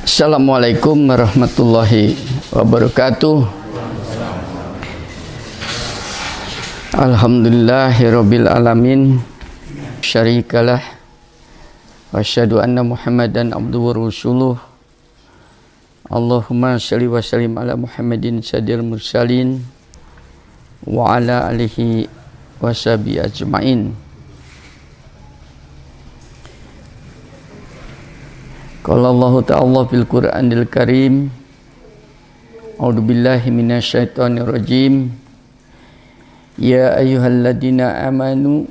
Assalamualaikum warahmatullahi wabarakatuh. Alhamdulillahirabbil alamin. Syarikalah wa asyhadu anna Muhammadan abduhu wa rasuluh. Allahumma shalli wa sallim ala Muhammadin sayyidil mursalin wa ala alihi wa sahbihi ajmain. Qala Allah ta'ala fil Qur'anil Karim, A'udzu billahi minasyaitonir rajim. Ya ayyuhalladzina amanu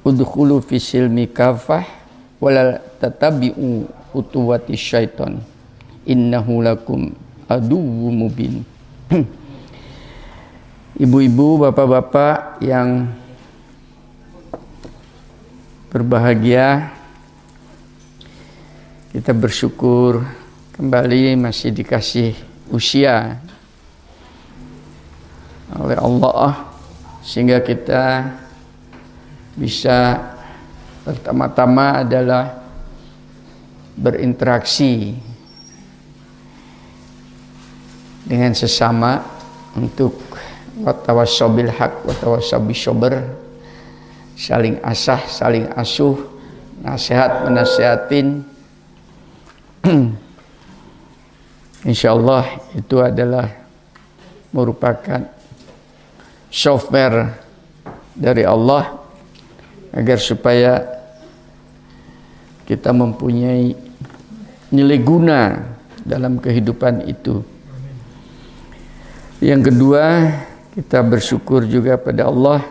udkhulu fis silmi kafah wa la tattabi'u khutuwatis syaiton innahu lakum aduwwum mubin. Ibu-ibu, bapak-bapak yang berbahagia, kita bersyukur kembali masih dikasih usia oleh Allah sehingga kita bisa pertama-tama adalah berinteraksi dengan sesama untuk watawassabil haq watawassabil sabr, saling asah, saling asuh, nasihat menasihatin. Insyaallah itu adalah merupakan software dari Allah agar supaya kita mempunyai nilai guna dalam kehidupan itu. Yang kedua, kita bersyukur juga pada Allah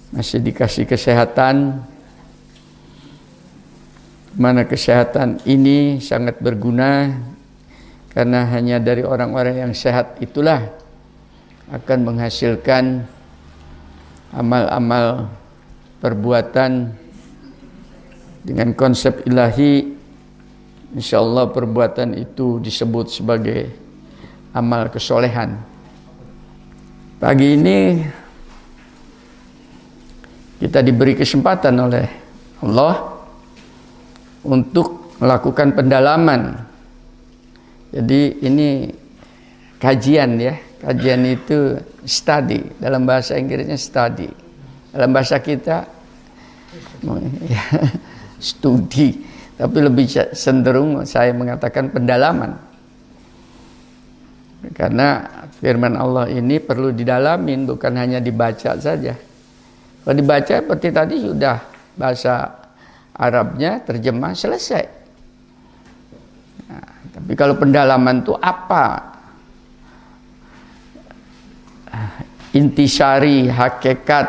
masih dikasih kesehatan, mana kesehatan ini sangat berguna karena hanya dari orang-orang yang sehat itulah akan menghasilkan amal-amal perbuatan dengan konsep ilahi. Insyaallah perbuatan itu disebut sebagai amal kesolehan. Pagi ini kita diberi kesempatan oleh Allah untuk melakukan pendalaman. Jadi ini kajian ya. Kajian itu study, dalam bahasa Inggrisnya study. Dalam bahasa kita ya, studi, tapi lebih cenderung saya mengatakan pendalaman. Karena firman Allah ini perlu didalamin, bukan hanya dibaca saja. Kalau dibaca seperti tadi sudah bahasa Arabnya terjemah selesai. Nah, tapi kalau pendalaman itu apa? Intisari, hakikat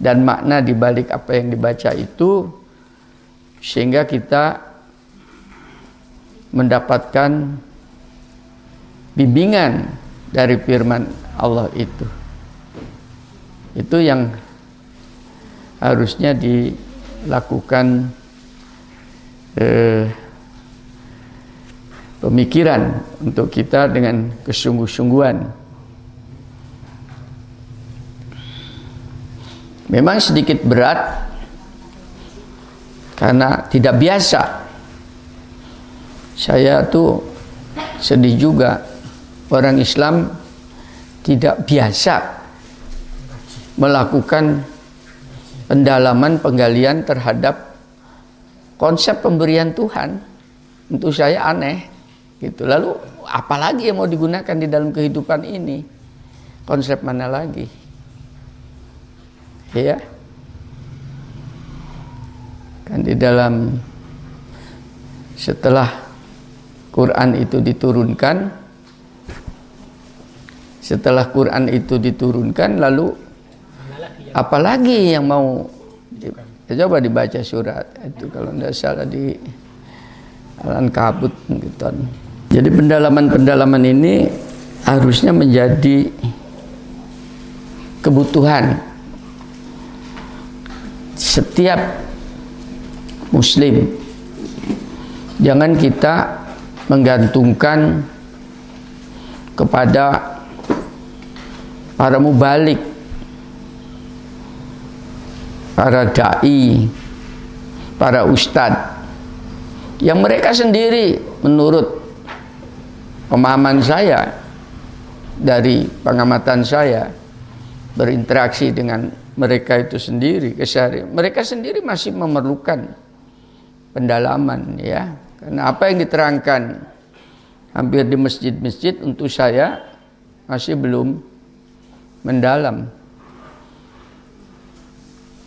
dan makna di balik apa yang dibaca itu, sehingga kita mendapatkan bimbingan dari firman Allah itu. Itu yang harusnya dilakukan pemikiran untuk kita dengan kesungguh-sungguhan. Memang sedikit berat karena tidak biasa. Saya tuh sedih juga, orang Islam tidak biasa melakukan pendalaman, penggalian terhadap konsep pemberian Tuhan. Untuk saya aneh gitu. Lalu apalagi yang mau digunakan di dalam kehidupan ini? Konsep mana lagi? Ya. Kan di dalam setelah Quran itu diturunkan, lalu apalagi yang mau coba dibaca surat itu, kalau tidak salah di Al-Ankabut gitu. Jadi pendalaman ini harusnya menjadi kebutuhan setiap muslim. Jangan kita menggantungkan kepada para mubalik, para dai, para ustadz yang mereka sendiri menurut pemahaman saya, dari pengamatan saya, berinteraksi dengan mereka itu sendiri, keseharian mereka sendiri masih memerlukan pendalaman, ya. Karena apa yang diterangkan hampir di masjid-masjid untuk saya masih belum mendalam,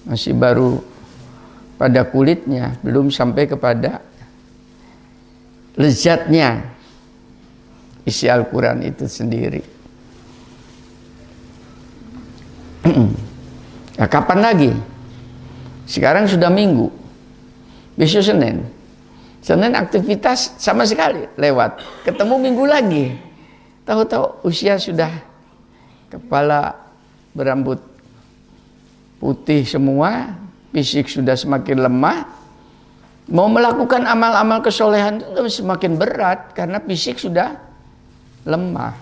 masih baru pada kulitnya, belum sampai kepada lezatnya isi Al-Quran itu sendiri. Nah, kapan lagi? Sekarang sudah Minggu, besok Senin. Senin aktivitas sama sekali lewat. Ketemu Minggu lagi. Tahu-tahu usia sudah, kepala berambut putih semua, fisik sudah semakin lemah. Mau melakukan amal-amal kesolehan itu semakin berat karena fisik sudah lemah.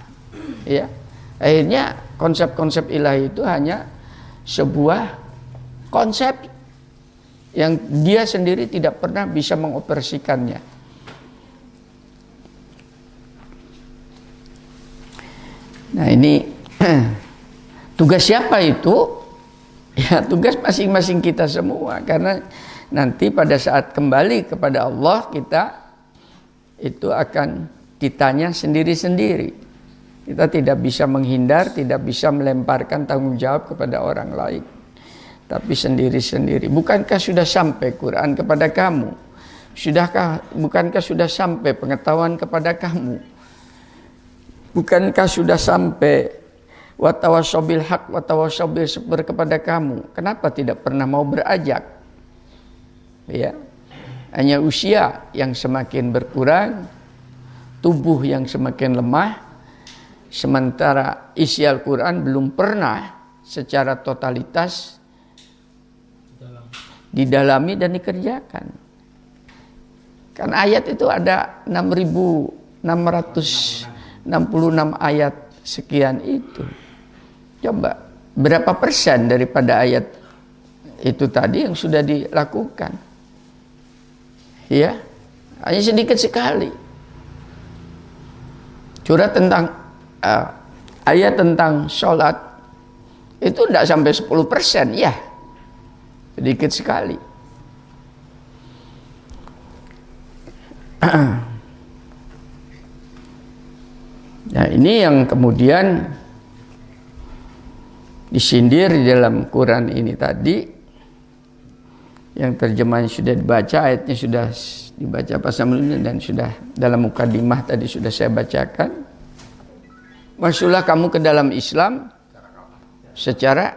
Ya. Akhirnya konsep-konsep ilahi itu hanya sebuah konsep yang dia sendiri tidak pernah bisa mengoperasikannya. Nah, ini tugas siapa itu? Ya, tugas masing-masing kita semua, karena nanti pada saat kembali kepada Allah kita itu akan ditanya sendiri-sendiri. Kita tidak bisa menghindar, tidak bisa melemparkan tanggung jawab kepada orang lain, tapi sendiri-sendiri. Bukankah sudah sampai Quran kepada kamu? Bukankah sudah sampai pengetahuan kepada kamu? Bukankah sudah sampai watawassaw bil haq watawassaw bis sabr kepada kamu? Kenapa tidak pernah mau beranjak? Ya. Hanya usia yang semakin berkurang, tubuh yang semakin lemah, sementara isi Al-Quran belum pernah secara totalitas didalami dan dikerjakan. Kan ayat itu ada 6.666 ayat sekian itu. Coba berapa persen daripada ayat itu tadi yang sudah dilakukan? Ya, hanya sedikit sekali. Curhat tentang ayat tentang sholat itu tidak sampai 10%, ya, sedikit sekali. Nah, ini yang kemudian disindir di dalam Quran ini tadi, yang terjemahan sudah dibaca, ayatnya sudah dibaca pas sebelumnya dan sudah dalam mukadimah tadi sudah saya bacakan. Masuklah kamu ke dalam Islam secara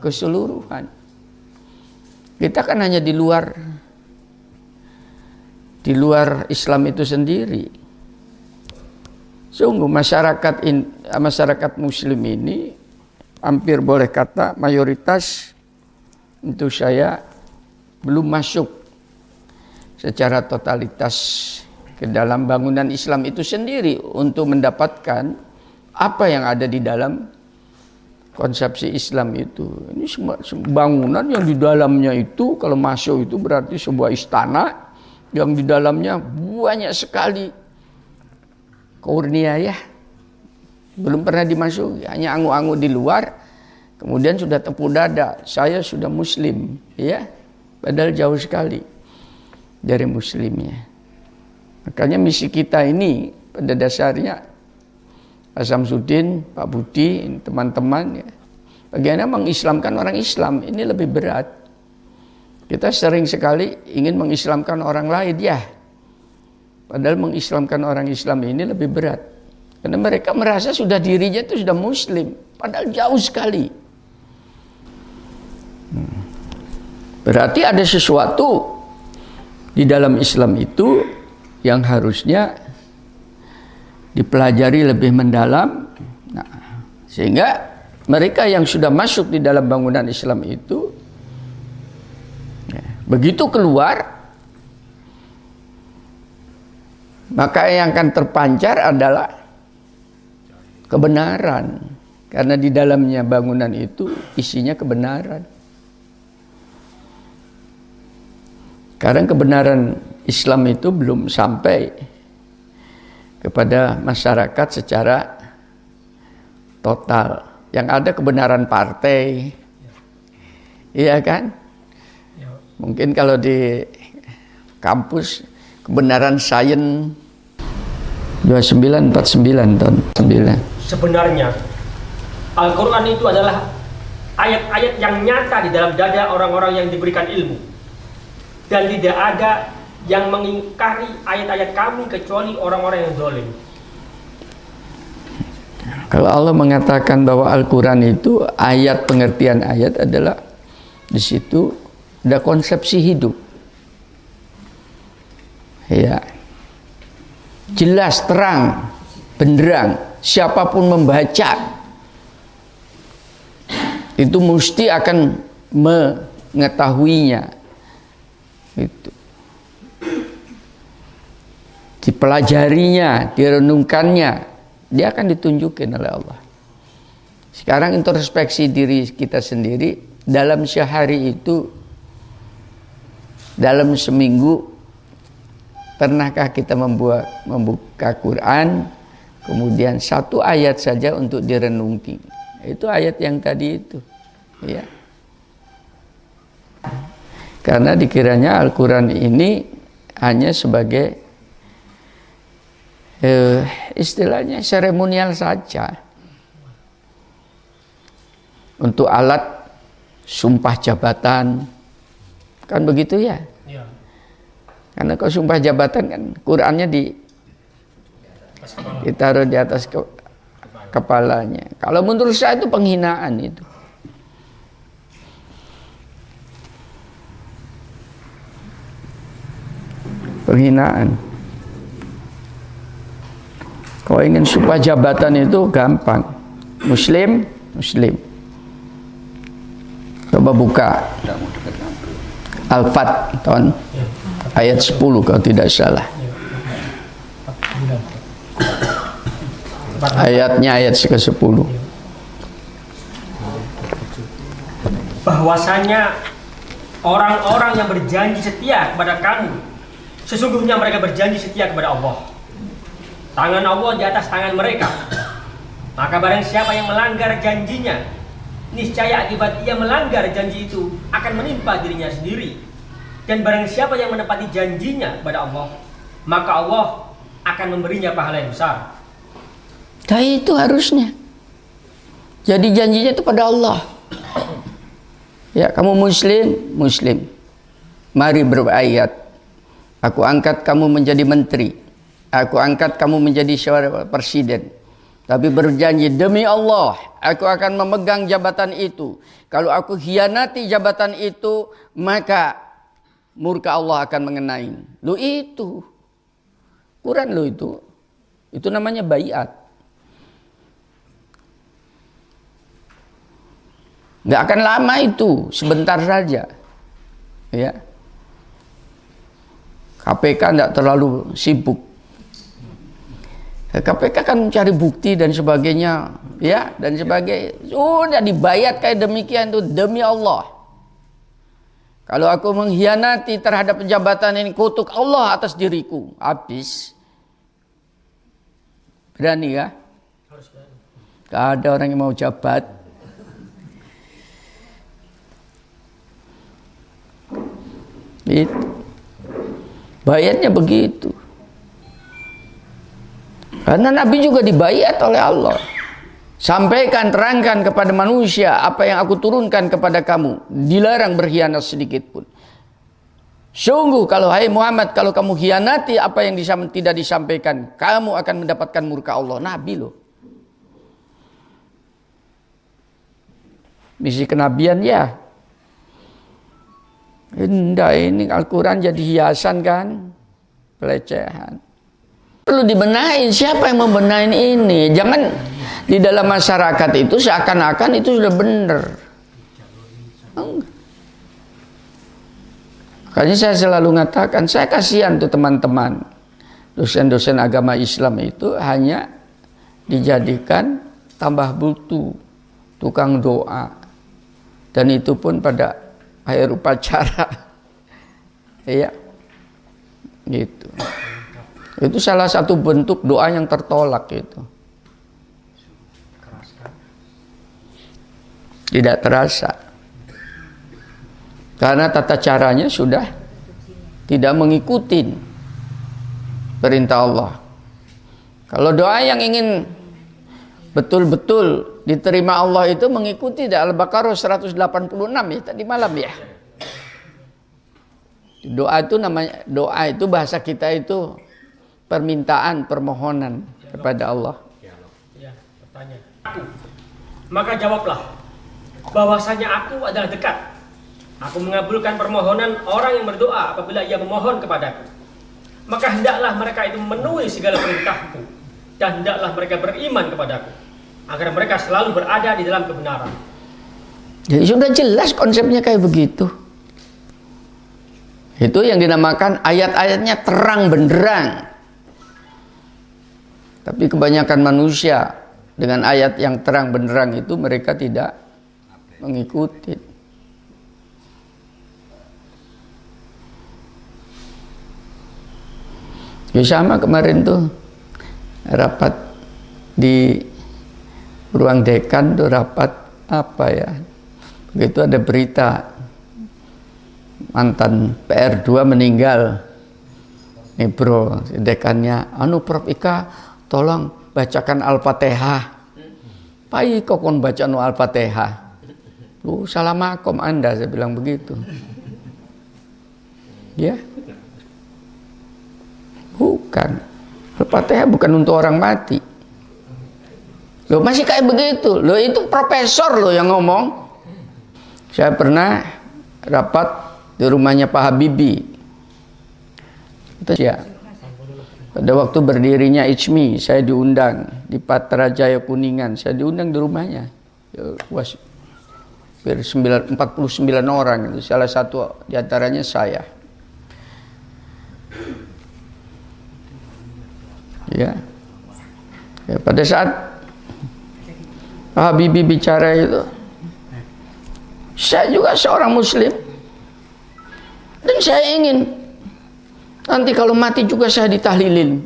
keseluruhan. Kita kan hanya di luar Islam itu sendiri. Sungguh masyarakat Muslim ini hampir boleh kata mayoritas untuk saya belum masuk secara totalitas ke dalam bangunan Islam itu sendiri untuk mendapatkan apa yang ada di dalam konsepsi Islam itu. Ini bangunan yang di dalamnya itu kalau masuk itu berarti sebuah istana yang di dalamnya banyak sekali kurnia, ya. Belum pernah dimasuki, hanya angu-angu di luar. Kemudian sudah tepuk dada, saya sudah Muslim, ya. Padahal jauh sekali dari Muslimnya. Makanya misi kita ini pada dasarnya, Pak Samsudin, Pak Budi, teman-teman, ya, bagaimana mengislamkan orang Islam ini lebih berat. Kita sering sekali ingin mengislamkan orang lain, ya. Padahal mengislamkan orang Islam ini lebih berat. Karena mereka merasa sudah dirinya itu sudah Muslim, padahal jauh sekali. Berarti ada sesuatu di dalam Islam itu yang harusnya dipelajari lebih mendalam. Nah, sehingga mereka yang sudah masuk di dalam bangunan Islam itu, ya, begitu keluar, maka yang akan terpancar adalah kebenaran. Karena di dalamnya bangunan itu isinya kebenaran. Sekarang kebenaran Islam itu belum sampai kepada masyarakat secara total. Yang ada kebenaran partai, iya kan? Mungkin kalau di kampus kebenaran sains 2949 tahun 9. Sebenarnya Al-Quran itu adalah ayat-ayat yang nyata di dalam dada orang-orang yang diberikan ilmu, dan tidak ada yang mengingkari ayat-ayat kami kecuali orang-orang yang zalim. Kalau Allah mengatakan bahwa Al-Quran itu ayat, pengertian ayat adalah di situ ada konsepsi hidup. Ya. Jelas, terang, benderang, siapapun membaca itu mesti akan mengetahuinya. Itu. Dipelajarinya, direnungkannya, dia akan ditunjukin oleh Allah. Sekarang introspeksi diri kita sendiri, dalam sehari itu, dalam seminggu, pernahkah kita membuka Quran, kemudian satu ayat saja untuk direnungi? Itu ayat yang tadi itu, ya. Karena dikiranya Al-Quran ini hanya sebagai istilahnya seremonial saja, untuk alat sumpah jabatan, kan begitu ya? Ya. Karena kalau sumpah jabatan kan Qurannya ditaruh di atas kepalanya. Kalau menurut saya itu penghinaan itu. Penghinaan. Kalau ingin sumpah jabatan itu gampang. Muslim. Coba buka Al-Fat tahun ayat 10 kalau tidak salah. Ayatnya ayat ke-10. Bahwasanya orang-orang yang berjanji setia kepada kamu, sesungguhnya mereka berjanji setia kepada Allah. Tangan Allah di atas tangan mereka. Maka barang siapa yang melanggar janjinya, niscaya akibat ia melanggar janji itu akan menimpa dirinya sendiri. Dan barang siapa yang menepati janjinya kepada Allah, maka Allah akan memberinya pahala yang besar. Nah itu harusnya. Jadi janjinya itu pada Allah. Ya, kamu muslim. Mari berbayat. Aku angkat kamu menjadi menteri. Aku angkat kamu menjadi presiden. Tapi berjanji demi Allah, aku akan memegang jabatan itu. Kalau aku hianati jabatan itu, maka murka Allah akan mengenai. Lu itu. Quran lu itu. Itu namanya baiat. Nggak akan lama itu, sebentar saja. Ya. KPK nggak terlalu sibuk. KPK kan mencari bukti dan sebagainya, ya, dan sebagainya. Sudah dibayat kayak demikian tuh demi Allah. Kalau aku mengkhianati terhadap jabatan ini, kutuk Allah atas diriku. Habis. Berani ya? Gak ada orang yang mau jabat. Itu. Bayatnya begitu. Karena Nabi juga dibayat oleh Allah. Sampaikan, terangkan kepada manusia apa yang aku turunkan kepada kamu. Dilarang berkhianat sedikit pun. Sungguh kalau hai Muhammad, kalau kamu khianati apa yang tidak disampaikan, kamu akan mendapatkan murka Allah. Nabi loh. Misi kenabian ya. Indah ini Al-Quran jadi hiasan kan, pelecehan. Perlu dibenahin. Siapa yang membenahin ini? Jangan di dalam masyarakat itu seakan-akan itu sudah benar. Makanya saya selalu mengatakan, saya kasihan tuh teman-teman dosen-dosen agama Islam itu hanya dijadikan tambah bultu, tukang doa, dan itu pun pada akhir upacara. Ya, Gitu. Itu salah satu bentuk doa yang tertolak itu. Tidak terasa. Karena tata caranya sudah tidak mengikuti perintah Allah. Kalau doa yang ingin betul-betul diterima Allah itu mengikuti Al-Baqarah 186 ya tadi malam ya. Doa itu namanya, doa itu bahasa kita itu permintaan, permohonan kepada Allah. Ya, bertanya. Maka jawablah bahwasanya aku adalah dekat. Aku mengabulkan permohonan orang yang berdoa apabila ia memohon kepadaku. Maka hendaklah mereka itu memenuhi segala perintahku dan hendaklah mereka beriman kepadaku agar mereka selalu berada di dalam kebenaran. Jadi sudah jelas konsepnya kayak begitu. Itu yang dinamakan ayat-ayatnya terang benderang. Tapi kebanyakan manusia dengan ayat yang terang benderang itu mereka tidak mengikuti. Ya sama kemarin tuh rapat di ruang dekan tuh rapat apa ya. Begitu ada berita mantan PR2 meninggal. Nih bro, dekannya, Prof Ika tolong bacakan Al-Fatihah. Pai kok kon baca Al-Fatihah. Lu salah makom Anda, saya bilang begitu. Ya. Bukan. Al-Fatihah bukan untuk orang mati. Loh masih kayak begitu. Loh itu profesor loh yang ngomong. Saya pernah rapat di rumahnya Pak Habibie. Itu ya. Pada waktu berdirinya ICMI, saya diundang di Patrajaya Kuningan. Saya diundang di rumahnya. Was 49 orang itu. Salah satu diantaranya saya. Ya. Pada saat Pak Habibie bicara itu, saya juga seorang muslim dan saya ingin nanti kalau mati juga saya ditahlilin.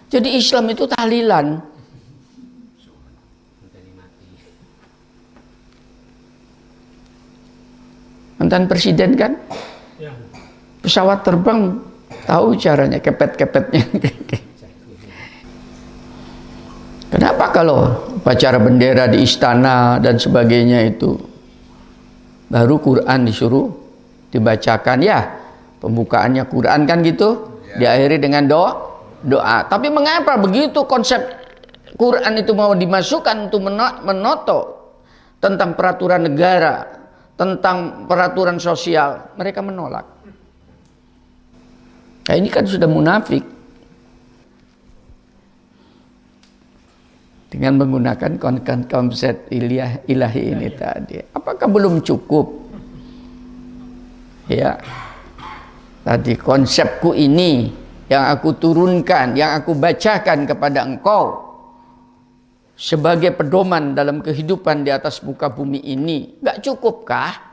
Jadi Islam itu tahlilan. Mantan presiden kan, pesawat terbang tahu caranya kepet-kepetnya. Kenapa kalau upacara bendera di istana dan sebagainya itu baru Quran disuruh dibacakan ya, pembukaannya Quran kan gitu, diakhiri dengan doa. Tapi mengapa begitu konsep Quran itu mau dimasukkan untuk menoto tentang peraturan negara, tentang peraturan sosial, mereka menolak. Nah, ini kan sudah munafik. Dengan menggunakan konsep ilahi ini tadi. Apakah belum cukup? Ya. Tadi konsepku ini yang aku turunkan, yang aku bacakan kepada engkau sebagai pedoman dalam kehidupan di atas muka bumi ini, gak cukupkah?